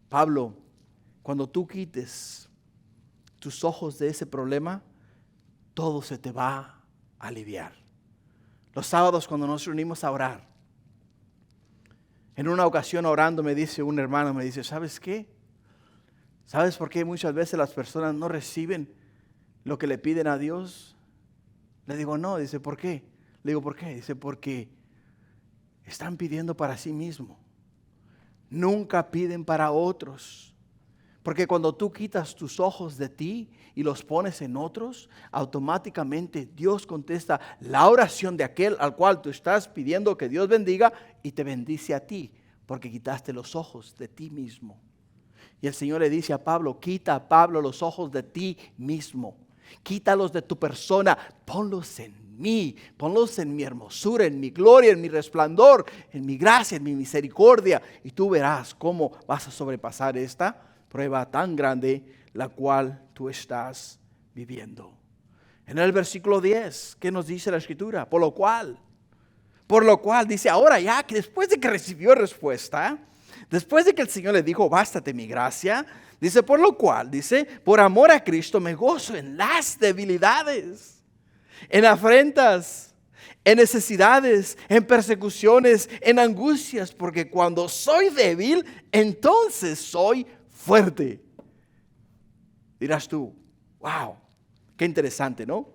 Pablo, cuando tú quites tus ojos de ese problema, todo se te va a aliviar. Los sábados, cuando nos reunimos a orar, en una ocasión orando me dice un hermano, me dice: ¿sabes qué? ¿Sabes por qué muchas veces las personas no reciben lo que le piden a Dios? Le digo: no. Dice: ¿por qué? Le digo: ¿por qué? Dice: porque están pidiendo para sí mismos. Nunca piden para otros. Porque cuando tú quitas tus ojos de ti y los pones en otros, automáticamente Dios contesta la oración de aquel al cual tú estás pidiendo que Dios bendiga y te bendice a ti, porque quitaste los ojos de ti mismo. Y el Señor le dice a Pablo: quita, Pablo, los ojos de ti mismo. Quítalos de tu persona, ponlos en mí, ponlos en mi hermosura, en mi gloria, en mi resplandor, en mi gracia, en mi misericordia. Y tú verás cómo vas a sobrepasar esta prueba tan grande la cual tú estás viviendo. En el versículo 10, ¿qué nos dice la Escritura? Por lo cual dice, ahora ya que después de que recibió respuesta, después de que el Señor le dijo: bástate mi gracia, dice: por lo cual, dice, por amor a Cristo me gozo en las debilidades, en afrentas, en necesidades, en persecuciones, en angustias, porque cuando soy débil, entonces soy fuerte. Dirás tú, wow, qué interesante, ¿no?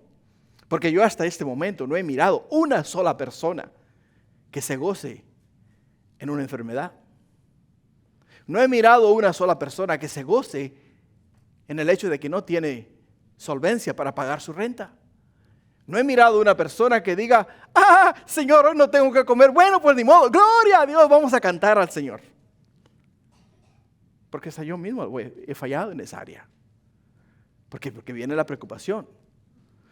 Porque yo hasta este momento no he mirado una sola persona que se goce en una enfermedad. No he mirado una sola persona que se goce en el hecho de que no tiene solvencia para pagar su renta. No he mirado una persona que diga, Señor, hoy no tengo que comer. Bueno, pues ni modo, gloria a Dios, vamos a cantar al Señor. Porque hasta yo mismo he fallado en esa área. Porque viene la preocupación.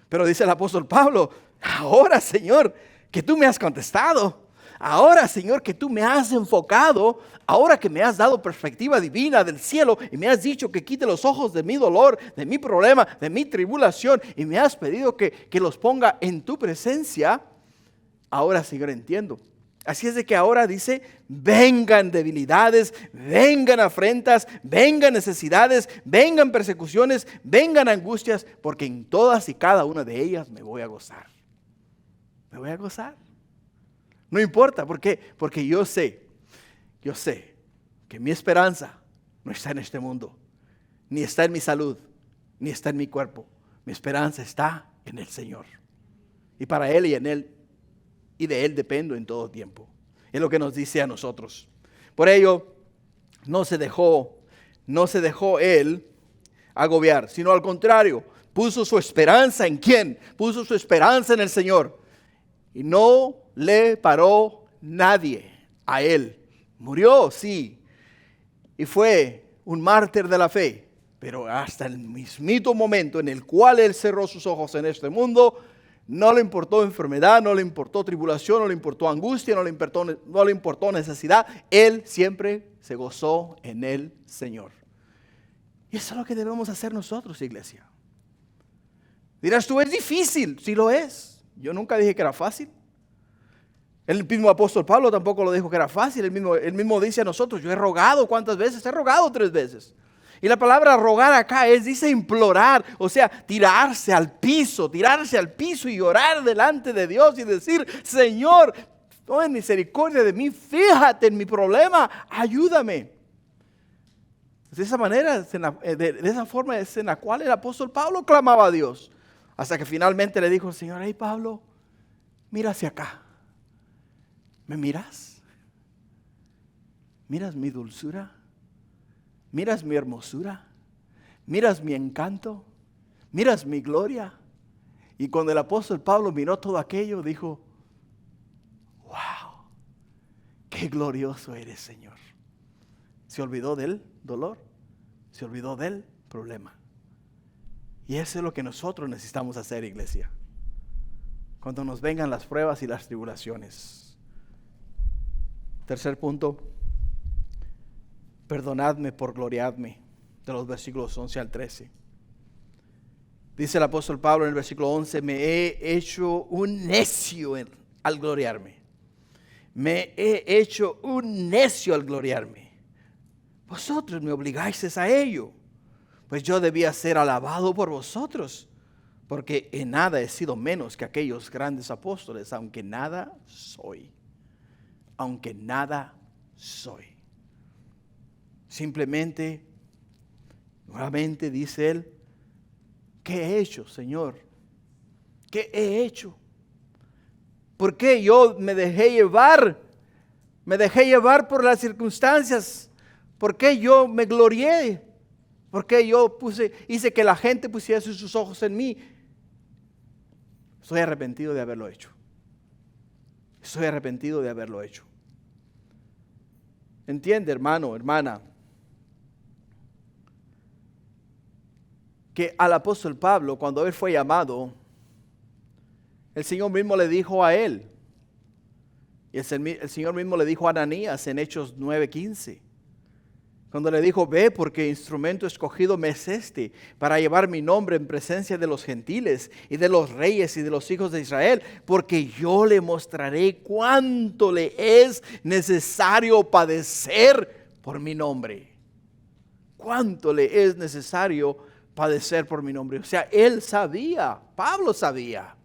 Pero dice el apóstol Pablo, ahora, Señor, que tú me has contestado. Ahora, Señor, que tú me has enfocado, ahora que me has dado perspectiva divina del cielo y me has dicho que quite los ojos de mi dolor, de mi problema, de mi tribulación y me has pedido que los ponga en tu presencia, ahora, Señor, entiendo. Así es de que ahora dice, vengan debilidades, vengan afrentas, vengan necesidades, vengan persecuciones, vengan angustias, porque en todas y cada una de ellas me voy a gozar. Me voy a gozar. No importa, ¿por qué? Porque yo sé que mi esperanza no está en este mundo, ni está en mi salud, ni está en mi cuerpo. Mi esperanza está en el Señor. Y para Él y en Él y de Él dependo en todo tiempo. Es lo que nos dice a nosotros. Por ello, no se dejó Él agobiar, sino al contrario, puso su esperanza ¿en quién? Puso su esperanza en el Señor. Y no le paró nadie a Él. Murió, sí, y fue un mártir de la fe, pero hasta el mismito momento en el cual Él cerró sus ojos en este mundo, no le importó enfermedad, no le importó tribulación, no le importó angustia, no le importó necesidad. Él siempre se gozó en el Señor. Y eso es lo que debemos hacer nosotros, iglesia. Dirás tú, es difícil. Sí lo es. Yo nunca dije que era fácil. El mismo apóstol Pablo tampoco lo dijo que era fácil. Él mismo dice a nosotros, yo he rogado, ¿cuántas veces? He rogado 3 veces. Y la palabra rogar acá dice implorar, o sea, tirarse al piso y orar delante de Dios y decir, Señor, ten misericordia de mí, fíjate en mi problema, ayúdame. De esa manera, de esa forma es en la cual el apóstol Pablo clamaba a Dios. Hasta que finalmente le dijo al Señor, hey Pablo, mira hacia acá. ¿Me miras? ¿Miras mi dulzura? ¿Miras mi hermosura? ¿Miras mi encanto? ¿Miras mi gloria? Y cuando el apóstol Pablo miró todo aquello, dijo, wow, qué glorioso eres, Señor. Se olvidó del dolor, se olvidó del problema. Y eso es lo que nosotros necesitamos hacer, iglesia. Cuando nos vengan las pruebas y las tribulaciones. Tercer punto. Perdonadme por gloriarme, de los versículos 11 al 13. Dice el apóstol Pablo en el versículo 11, me he hecho un necio al gloriarme. Me he hecho un necio al gloriarme. Vosotros me obligáis a ello, pues yo debía ser alabado por vosotros, porque en nada he sido menos que aquellos grandes apóstoles, aunque nada soy. Aunque nada soy. Simplemente, nuevamente dice él, ¿qué he hecho, Señor? ¿Qué he hecho? ¿Por qué yo me dejé llevar? Me dejé llevar por las circunstancias. ¿Por qué yo me glorié? ¿Por qué yo hice que la gente pusiera sus ojos en mí? Estoy arrepentido de haberlo hecho. Estoy arrepentido de haberlo hecho. Entiende, hermano, hermana, que al apóstol Pablo, cuando él fue llamado, el Señor mismo le dijo a él, y el Señor mismo le dijo a Ananías en Hechos 9:15, cuando le dijo, ve porque instrumento escogido me es este, para llevar mi nombre en presencia de los gentiles y de los reyes y de los hijos de Israel, porque yo le mostraré cuánto le es necesario padecer por mi nombre. Cuánto le es necesario padecer por mi nombre. O sea, él sabía, Pablo sabía,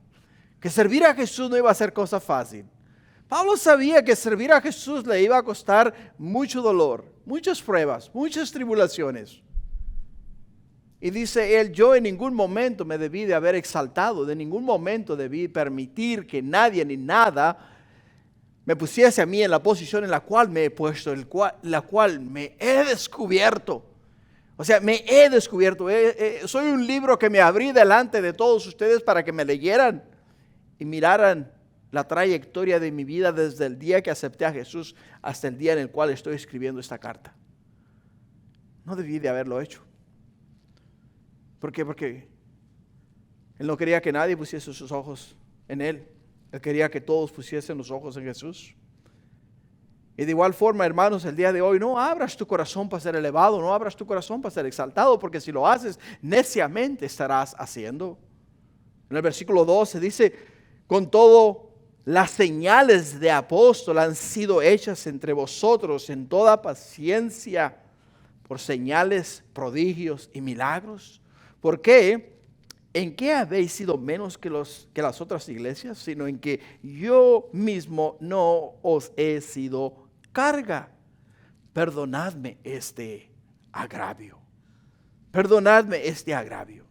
que servir a Jesús no iba a ser cosa fácil. Pablo sabía que servir a Jesús le iba a costar mucho dolor, muchas pruebas, muchas tribulaciones. Y dice él, yo en ningún momento me debí de haber exaltado, de ningún momento debí permitir que nadie ni nada me pusiese a mí en la posición en la cual me he puesto, la cual me he descubierto. O sea, me he descubierto. Soy un libro que me abrí delante de todos ustedes para que me leyeran y miraran la trayectoria de mi vida desde el día que acepté a Jesús hasta el día en el cual estoy escribiendo esta carta. No debí de haberlo hecho. ¿Por qué? Porque Él no quería que nadie pusiese sus ojos en Él. Él quería que todos pusiesen los ojos en Jesús. Y de igual forma, hermanos, el día de hoy no abras tu corazón para ser elevado, no abras tu corazón para ser exaltado, porque si lo haces, neciamente estarás haciendo. En el versículo 12 dice, con todo, las señales de apóstol han sido hechas entre vosotros en toda paciencia por señales, prodigios y milagros. ¿Por qué? ¿En qué habéis sido menos que las otras iglesias? Sino en que yo mismo no os he sido carga. Perdonadme este agravio. Perdonadme este agravio.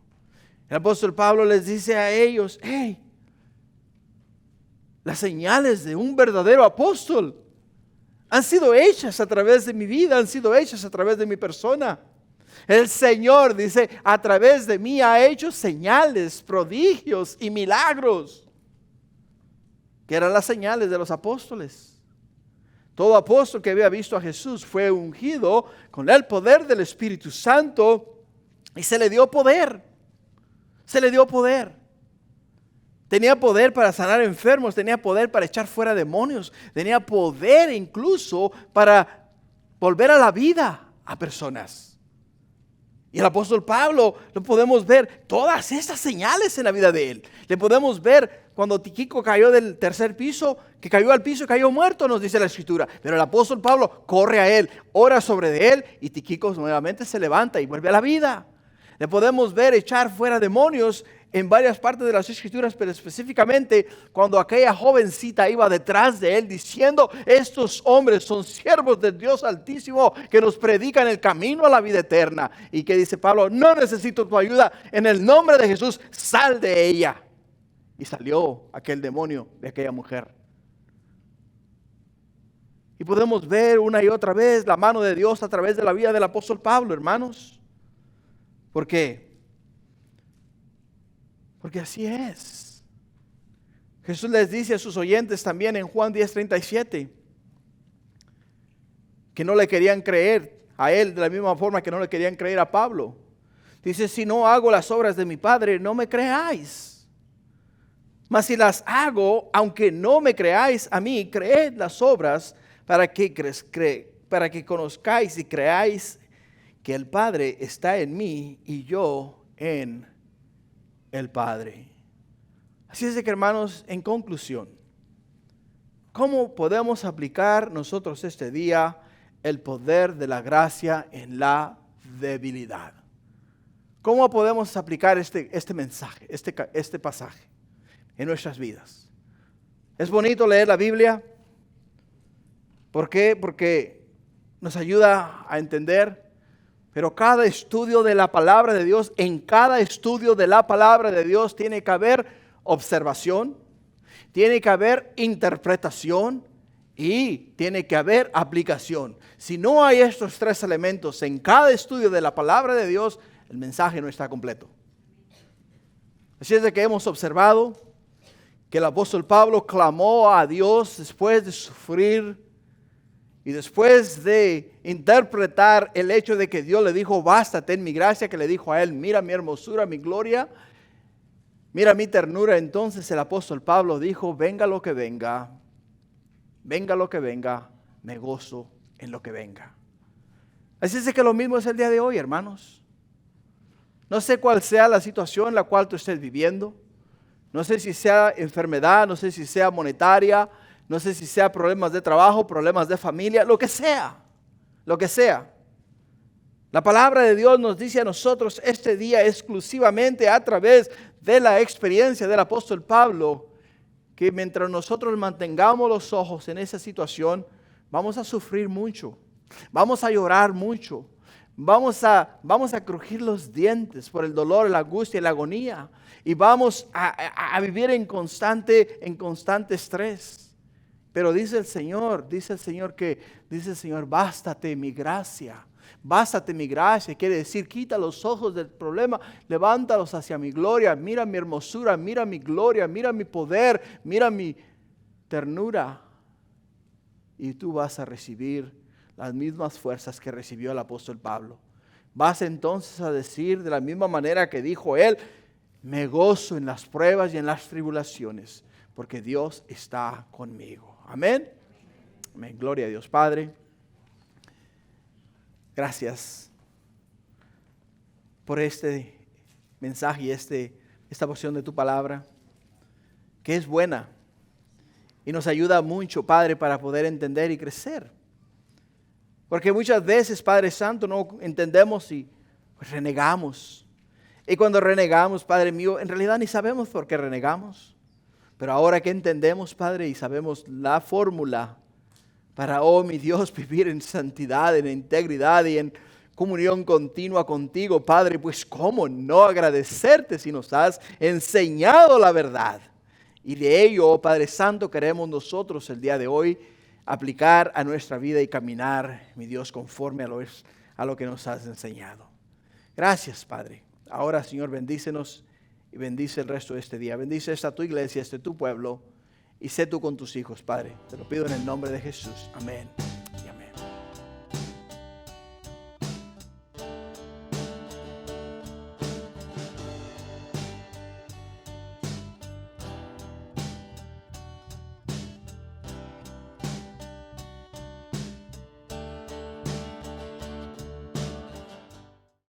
El apóstol Pablo les dice a ellos, hey, las señales de un verdadero apóstol han sido hechas a través de mi vida, han sido hechas a través de mi persona. El Señor dice, a través de mí ha hecho señales, prodigios y milagros, que eran las señales de los apóstoles. Todo apóstol que había visto a Jesús fue ungido con el poder del Espíritu Santo y se le dio poder. Se le dio poder. Tenía poder para sanar enfermos, tenía poder para echar fuera demonios, tenía poder incluso para volver a la vida a personas. Y el apóstol Pablo, lo podemos ver todas estas señales en la vida de él. Le podemos ver cuando Tíquico cayó del tercer piso, que cayó al piso y cayó muerto, nos dice la escritura. Pero el apóstol Pablo corre a él, ora sobre él y Tíquico nuevamente se levanta y vuelve a la vida. Le podemos ver echar fuera demonios en varias partes de las escrituras, pero específicamente cuando aquella jovencita iba detrás de él diciendo, estos hombres son siervos del Dios Altísimo que nos predican el camino a la vida eterna. Y que dice Pablo, no necesito tu ayuda, en el nombre de Jesús, sal de ella. Y salió aquel demonio de aquella mujer. Y podemos ver una y otra vez la mano de Dios a través de la vida del apóstol Pablo, hermanos. ¿Por qué? Porque así es. Jesús les dice a sus oyentes también en Juan 10:37 que no le querían creer a él de la misma forma que no le querían creer a Pablo. Dice, si no hago las obras de mi Padre, no me creáis. Mas si las hago, aunque no me creáis a mí, creed las obras para que conozcáis y creáis que el Padre está en mí y yo en el Padre. Así es de que, hermanos, en conclusión, ¿cómo podemos aplicar nosotros este día el poder de la gracia en la debilidad? ¿Cómo podemos aplicar este mensaje, este pasaje en nuestras vidas? Es bonito leer la Biblia. ¿Por qué? Porque nos ayuda a entender. Pero cada estudio de la palabra de Dios, en cada estudio de la palabra de Dios tiene que haber observación, tiene que haber interpretación y tiene que haber aplicación. Si no hay estos tres elementos en cada estudio de la palabra de Dios, el mensaje no está completo. Así es de que hemos observado que el apóstol Pablo clamó a Dios después de sufrir. Y después de interpretar el hecho de que Dios le dijo, bástate en mi gracia, que le dijo a él, mira mi hermosura, mi gloria, mira mi ternura. Entonces el apóstol Pablo dijo, venga lo que venga, me gozo en lo que venga. Así es que lo mismo es el día de hoy, hermanos. No sé cuál sea la situación en la cual tú estés viviendo. No sé si sea enfermedad, no sé si sea monetaria, no sé si sea problemas de trabajo, problemas de familia, lo que sea, lo que sea. La palabra de Dios nos dice a nosotros este día exclusivamente a través de la experiencia del apóstol Pablo que mientras nosotros mantengamos los ojos en esa situación, vamos a sufrir mucho, vamos a llorar mucho, vamos a crujir los dientes por el dolor, la angustia y la agonía, y vamos a vivir en constante estrés. Pero dice el Señor, bástate mi gracia. Bástate mi gracia, quiere decir, quita los ojos del problema, levántalos hacia mi gloria, mira mi hermosura, mira mi gloria, mira mi poder, mira mi ternura. Y tú vas a recibir las mismas fuerzas que recibió el apóstol Pablo. Vas entonces a decir de la misma manera que dijo él, me gozo en las pruebas y en las tribulaciones, porque Dios está conmigo. Amén. Amén. Gloria a Dios Padre. Gracias por este mensaje y esta porción de tu palabra, que es buena y nos ayuda mucho, Padre, para poder entender y crecer. Porque muchas veces, Padre Santo, no entendemos y pues renegamos. Y cuando renegamos, Padre mío, en realidad ni sabemos por qué renegamos. Pero ahora que entendemos, Padre, y sabemos la fórmula para, oh mi Dios, vivir en santidad, en integridad y en comunión continua contigo, Padre, pues cómo no agradecerte si nos has enseñado la verdad. Y de ello, oh Padre Santo, queremos nosotros el día de hoy aplicar a nuestra vida y caminar, mi Dios, conforme a lo que nos has enseñado. Gracias, Padre. Ahora, Señor, bendícenos y bendice el resto de este día. Bendice esta tu iglesia, tu pueblo. Y sé tú con tus hijos, Padre. Te lo pido en el nombre de Jesús. Amén.